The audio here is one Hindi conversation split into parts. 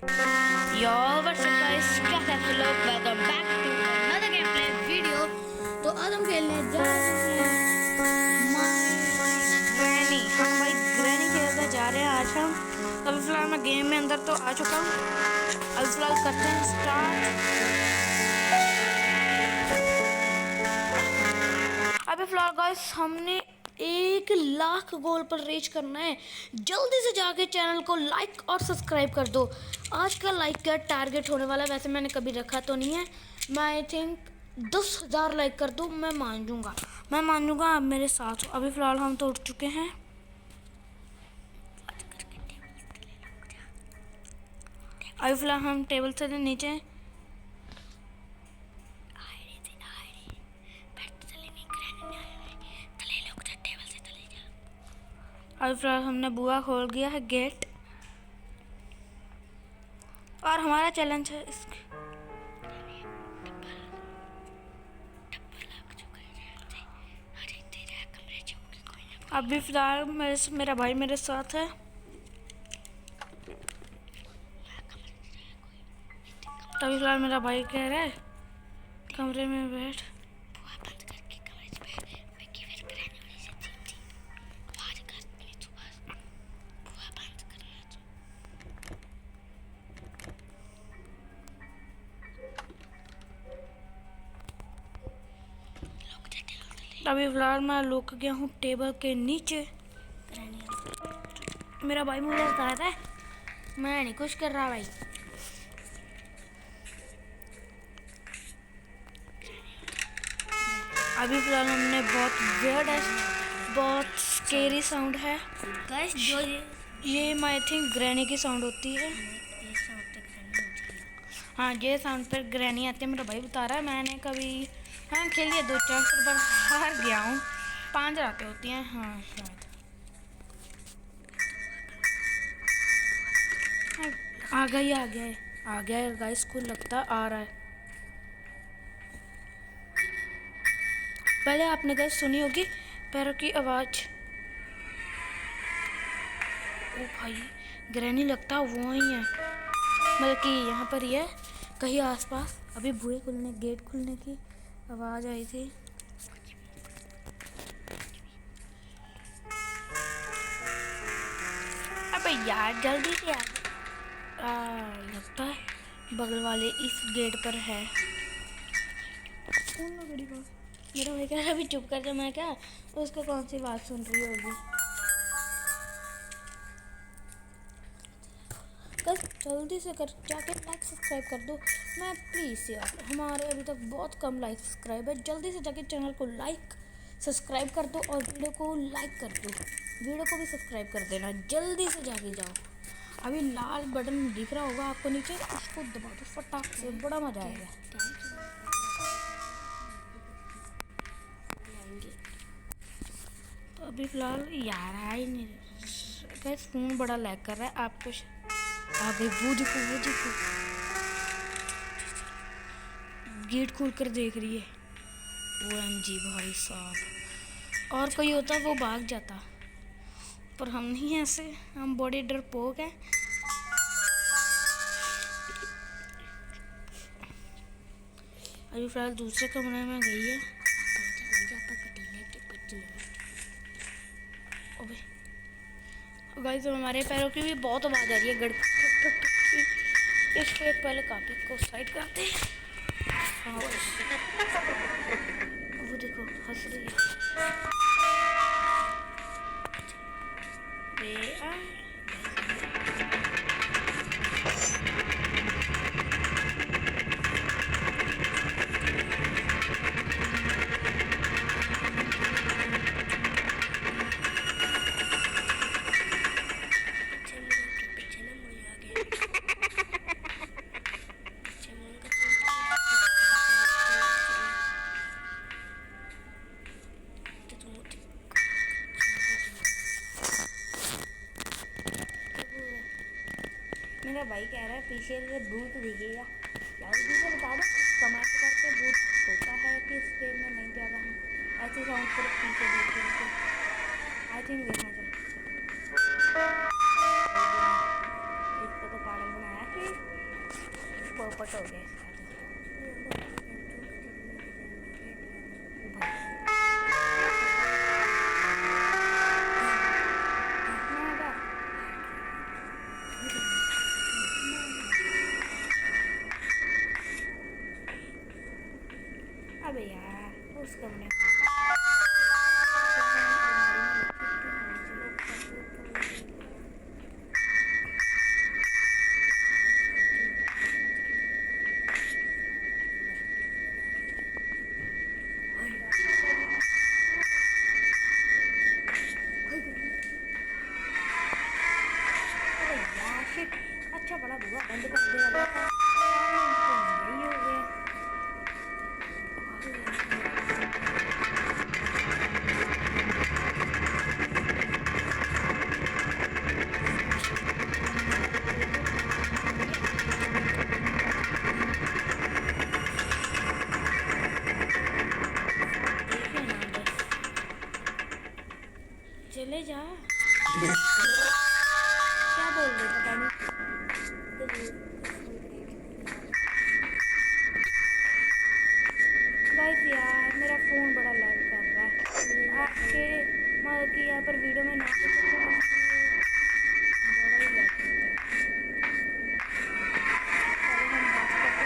Yo, what's up guys? क्या है आप लोग? Welcome back to another gameplay video। तो आज हम खेलने जा रहे हैं ग्रैनी। हम भाई ग्रैनी खेलने जा रहे हैं आज हम। अभी फिलहाल मैं गेम में अंदर तो आ चुका हूँ। अभी फिलहाल करते हैं स्टार्ट। अभी फिलहाल गाइस हमने 1,00,000 गोल पर रीच करना है। जल्दी से जाके चैनल को लाइक और सब्सक्राइब कर दो। आज का लाइक का टारगेट होने वाला है, वैसे मैंने कभी रखा तो नहीं है। मैं आई थिंक 10,000 लाइक कर दूँ, मैं मान जाऊँगा आप मेरे साथ हो। अभी फ़िलहाल हम तो उठ चुके हैं। अभी फ़िलहाल हम टेबल से नीचे अभी फिलहाल हमने बुआ खोल दिया है गेट और हमारा चैलेंज है इसके अभी फिलहाल मेरा भाई मेरे साथ है। अभी फिलहाल मेरा भाई कह रहा है कमरे में बैठ। अभी फिलहाल मैं लुक गया हूँ टेबल के नीचे। मेरा भाई मुझे बता रहा है, मैं नहीं कुछ कर रहा भाई। अभी फिलहाल हमने बहुत स्केरी साउंड है गाइस। जो ये आई थिंक ग्रैनी की साउंड होती है। हाँ, ये साउंड पर ग्रैनी आती है। मेरा भाई बता रहा है, मैंने कभी खेली है 2-4 बार, हार गया हूँ। 5 रातें होती हैं। हाँ शायद आ गया है गाइस को लगता आ रहा है। पहले आपने गाइस सुनी होगी पैरों की आवाज़। ओ भाई, ग्रैनी लगता वो ही है, मतलब कि यहाँ पर ही है कहीं आसपास। अभी गेट खुलने की आवाज़ आई थी। अबे यार जल्दी से लगता है बगल वाले इस गेट पर है। मेरा भाई कह रहा अभी चुप कर जा। मैं क्या उसको कौन सी बात सुन रही होगी। बस जल्दी से कर जाके लाइक सब्सक्राइब कर दो। मैं प्लीज़ यार, हमारे अभी तक बहुत कम लाइक सब्सक्राइब है। जल्दी से जाके चैनल को लाइक सब्सक्राइब कर दो और वीडियो को लाइक कर दो। वीडियो को भी सब्सक्राइब कर देना, जल्दी से जाके जाओ। अभी लाल बटन दिख रहा होगा आपको नीचे, उसको दबा दो फटाक से, बड़ा मजा आएगा। तो अभी फिलहाल यार आ ही नहीं रहा, फोन बड़ा लैग कर रहा है। आप कुछ आ गए, वो देखो गेट खोल कर देख रही है। OMG भाई साहब, और कोई होता वो भाग जाता, पर हम नहीं ऐसे, हम बड़े डरपोक हैं। अभी फिलहाल दूसरे कमरे में गई है। गाइस, तो हमारे पैरों की भी बहुत आवाज़ आ रही है, गड़ इसको एक पहले कापी को साइड करते हैं। हाँ वो देखो हंस रही है। मेरा भाई कह रहा है पीछे से भूत दिखेगा। जल्दी से बता दो कमेंट करके, भूत होता है कि इस गेम में नहीं प्यारा। हम ऐसे साउंड पर पीछे देखते हैं। आई थिंक देखना चाहिए। इसको तो पागल बनाया कि पोपट हो गया इसका तो। अबे यार उसको मैंने अच्छा बड़ा बुआ बंद कर दिया यही हो गया। चले जा क्या बोल रहे पता नहीं। गाइस यार मेरा फ़ोन बड़ा लैग कर रहा है आपके मतलब कि यहाँ पर वीडियो में ना बड़ा ही लैग करता है। पहले हम बात करते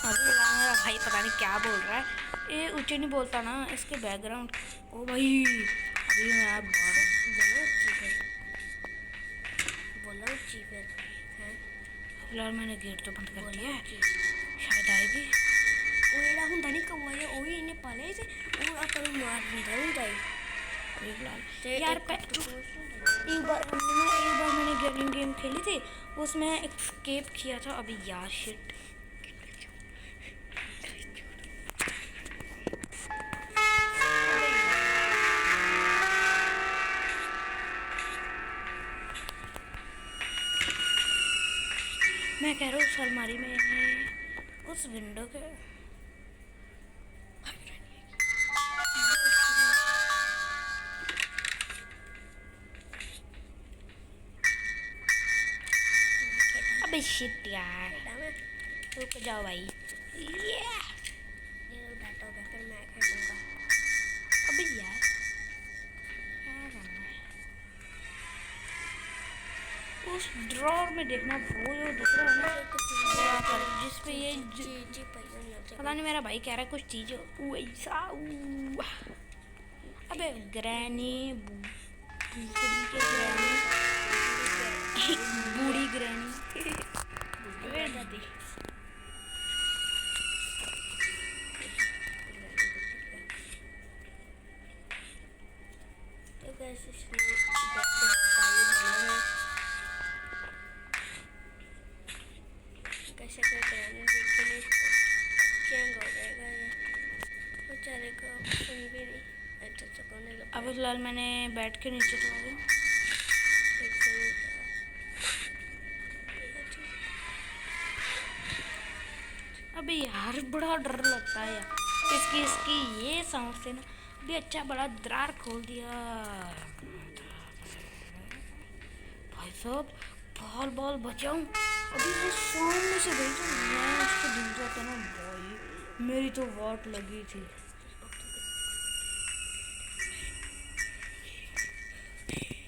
अभी मेरा भाई पता नहीं क्या बोल रहा है ये ऊंचे नहीं बोलता ना इसके बैकग्राउंड। ओ भाई अभी मैं फिलहाल मैंने गेट तो बंद कर दिया है शायद आएगी। ओएड़ा हुंदा नहीं कौआ ओही इन्हें पाले से और अपन मार दिंदा फिलहाल यार एक बार मैंने गेम खेली थी उसमें एस्केप किया था। अभी यार शिट मैं कह रहा हूँ उस अलमारी में उस विंडो के अबे शिट यार रुक जाओ भाई ये डाटा होगा फिर मैं खेलूंगा। अबे यार क्या करना है उस ड्रॉर में देखना वो जो दिख रहा है ना जिस पे ये पता नहीं मेरा भाई कह रहा है कुछ चीज़ वैसा अबे ग्रैनी बूढ़ी ग्रैनी दादी तो कैसे कैसे कराने देखने चेंज हो जाएगा ये बेचारे को सुन भी नहीं अच्छा चकोने लगा। अब फिलहाल मैंने बैठ के नीचे तो आ गया अबे यार बड़ा डर लगता है यार इसकी ये साउंड से ना भी अच्छा बड़ा दरार खोल दिया भाई साहब बॉल बॉल बचाऊं अभी वो सामने से गई तो मैं उसको दिल जाता ना भाई मेरी तो वाट लगी थी।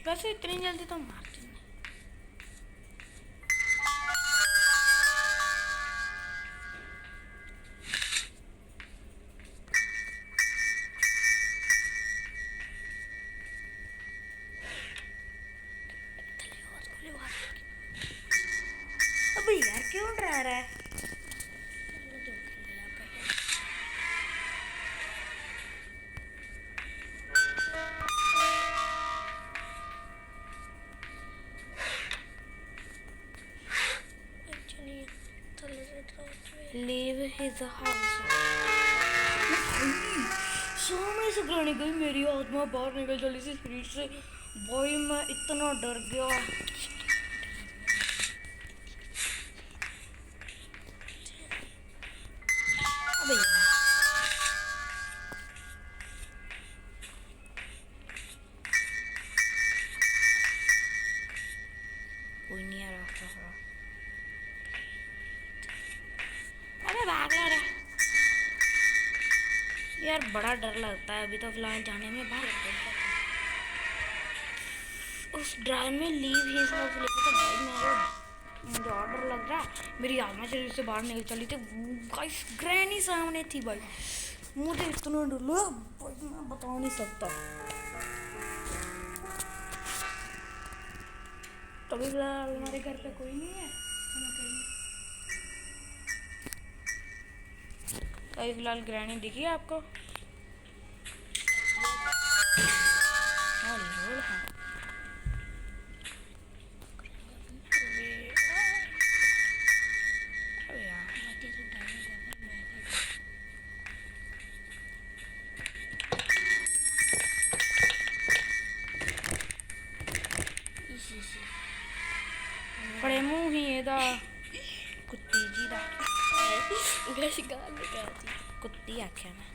वैसे इतनी जल्दी तो मारती नहीं। अबे यार क्यों डरा रहा है leave his house. सामने से ग्रहणी गई, मेरी आत्मा बाहर निकल जल्दी से शरीर से। भाई मैं इतना डर गया। अबे यार, कोई नहीं आ रहा। अबे भाग यार, यार बड़ा डर लगता है अभी तो फिलहाल जाने में। बाहर उस ड्राइव में लीव हिज हाउस लिखा था भाई, मुझे और डर लग रहा है। मेरी आत्मा शरीर से बाहर निकल चली थी। गाइस ग्रैनी सामने थी भाई, मुझे इतना डर लगा भाई मैं बता नहीं सकता। तो अभी फिलहाल हमारे घर पे कोई नहीं है, अभी फिलहाल ग्रैनी दिखी है आपको? हाँ। अबे यार, बड़े मुंह ही एदा कुत्ती जी दा। गश गाल निकालती कुत्ती आख्या मैं,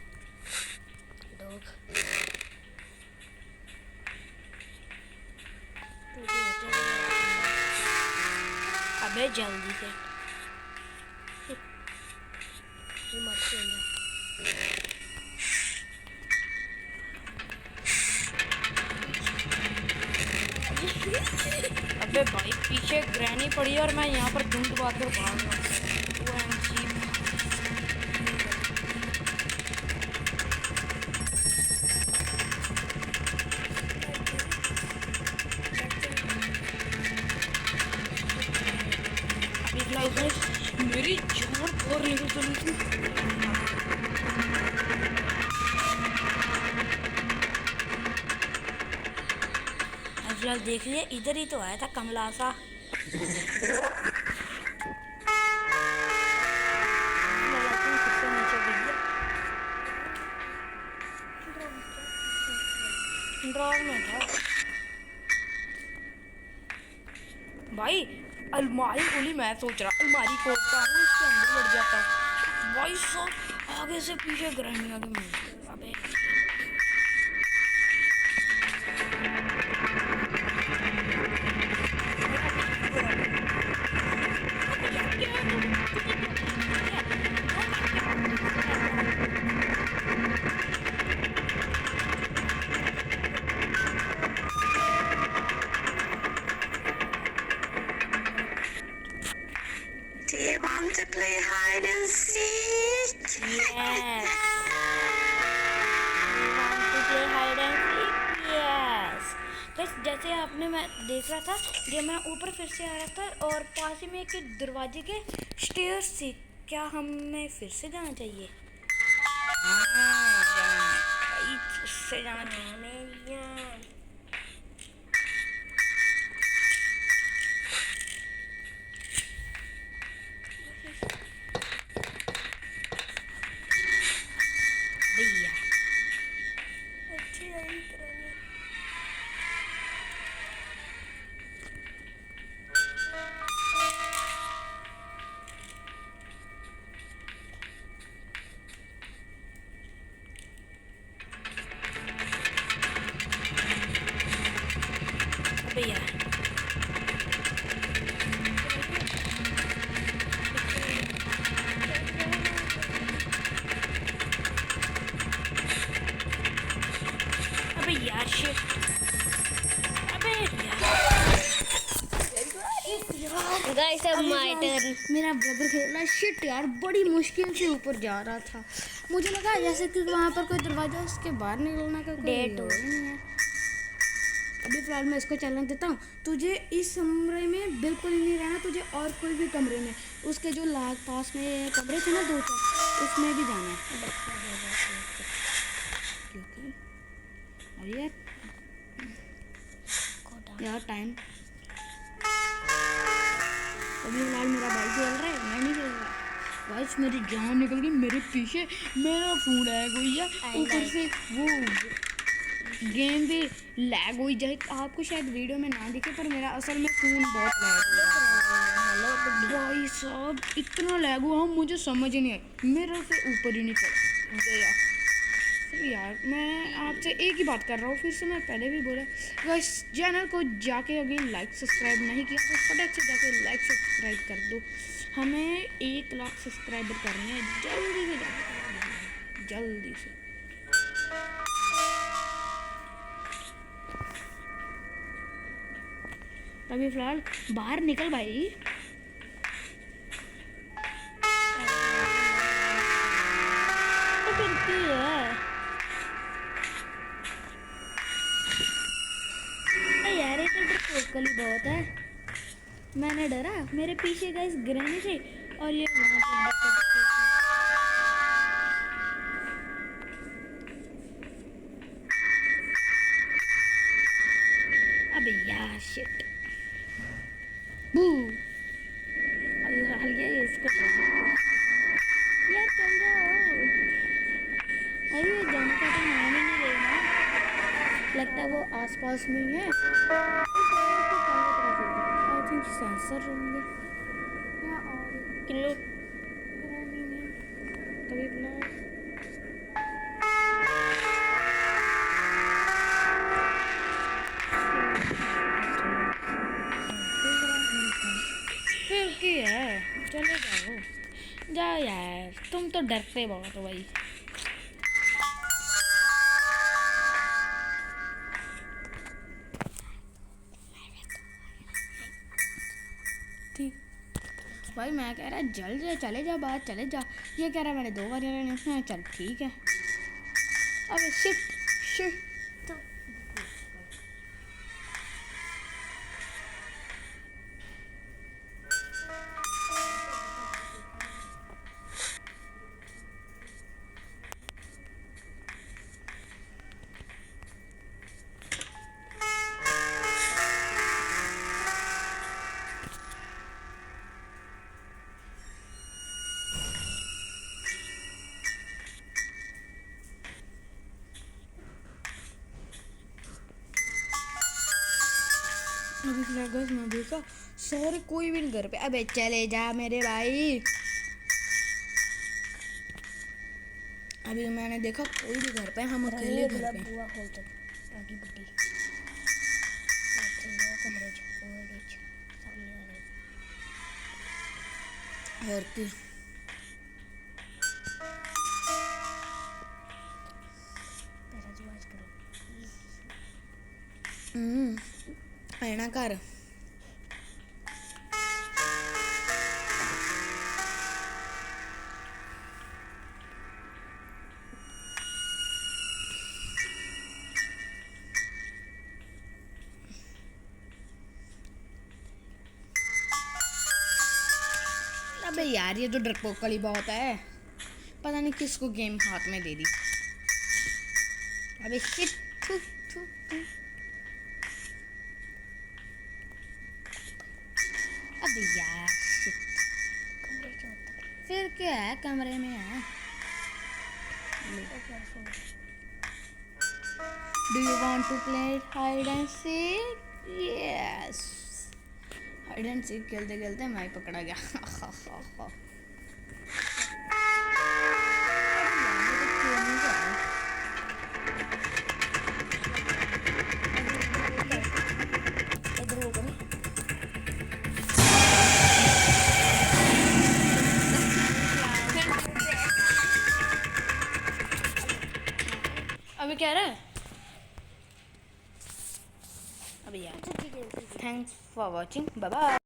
डॉग। अबे जल्दी से ये मत खेलना। अबे भाई पीछे ग्रैनी पड़ी और मैं यहाँ पर धुंध बाकर भाग रहा हूँ। मेरी जान और निकल चली थी। फिलहाल देख लिए, इधर ही तो आया था कमला सा। ड्रॉर में था भाई। अलमारी खोली, मैं सोच रहा अलमारी खोलता हूँ इसके अंदर बढ़ जाता हूँ भाई साहब। आगे से पीछे ग्रहणी आगे मुझे। अबे Do you want to play hide and seek? Yes. We want to play hide and seek. Yes. बस जैसे आपने मैं देख रहा था, जब मैं ऊपर फिर से आ रहा था और पास ही में एक दरवाजे के स्टेयर्स थी। क्या हमें फिर से जाना चाहिए? हाँ, उससे जाना चाहिए। भैया अच्छी आई करानी। भैया अबे यार शिट। अबे यार गाइस अब माय टर्न। मेरा ब्रदर खेल रहा है। शिट यार, बड़ी मुश्किल से ऊपर जा रहा था। मुझे लगा जैसे कि वहाँ पर कोई दरवाजा है, उसके बाहर निकलना का कोई Day two। वो ही नहीं है। अभी फिलहाल मैं इसको चैलेंज देता हूँ, तुझे इस कमरे में बिल्कुल ही नहीं रहना, तुझे और कोई भी कमरे में, उसके जो लाग पास में कमरे थे ना 2-4, उसमें भी जाना है। क्योंकि अरे यार टाइम अभी फिलहाल मेरा भाई खेल रहा है, मैं नहीं खेल रहा। गाइस मेरी जान निकल गई मेरे पीछे, मेरा फोन लैग हुई है, ऊपर से वो गेम भी लैग हुई जाए। आपको शायद वीडियो में ना दिखे पर मेरा असल में फ़ोन बहुत लैग हो रहा है भाई साहब, इतना लैग हुआ मुझे समझ ही नहीं आई, मेरा से ऊपर ही नहीं चढ़ गया। फिर यार मैं आपसे एक ही बात कर रहा हूँ, फिर से मैं पहले भी बोला गाइस, चैनल को जाके अभी लाइक सब्सक्राइब नहीं किया तो फटाक से जाके लाइक सब्सक्राइब कर दो। हमें 1 लाख सब्सक्राइबर करने हैं, जल्दी से जाके कर दो, जल्दी से। अभी फिलहाल बाहर निकल भाई। तो फिर क्या है यार, ये तो डरपोकल ही बहुत है। मैंने डरा, मेरे पीछे गाइस ग्रैनी थी और ये वहाँ पर अबे यार शिट बू। ये इसको यार चल जाओ, अरे जाने का तो नाम ही नहीं लेना, लगता है वो आसपास में ही है। आई थिंक सेंसर होंगे या और किलो कभी ब्लॉग फिर क्या है, चले जाओ जाओ यार, तुम तो डरते बहुत हो भाई। ठीक भाई, मैं कह रहा जल जा, चले जा बाहर चले जा, ये कह रहा मैंने 2 बार नहीं, चल ठीक है। अबे शिट शिट, तो अभी फिलहाल मैं देखा सारे कोई भी नहीं घर पे। अबे चले जा मेरे भाई, अभी मैंने देखा कोई भी घर पे, हम अकेले घर पे। बुआ खोल तक ताकि बुटी कमरे सामने वाले और की पैसा जुआज करो आना घर। अबे यार ये तो डरपोकल ही बहुत है, पता नहीं किसको गेम हाथ में दे दी। अबे शिट, थू, थू, थू। अबे यार शिट, कमरे के अंदर फिर क्या है, कमरे में है। Do you want to play hide and seek? Yes, hide and seek खेलते खेलते मैं पकड़ा गया। इधर होगा नहीं अभी क्या रहा है? अभी यार ठीक है thanks for watching, bye bye.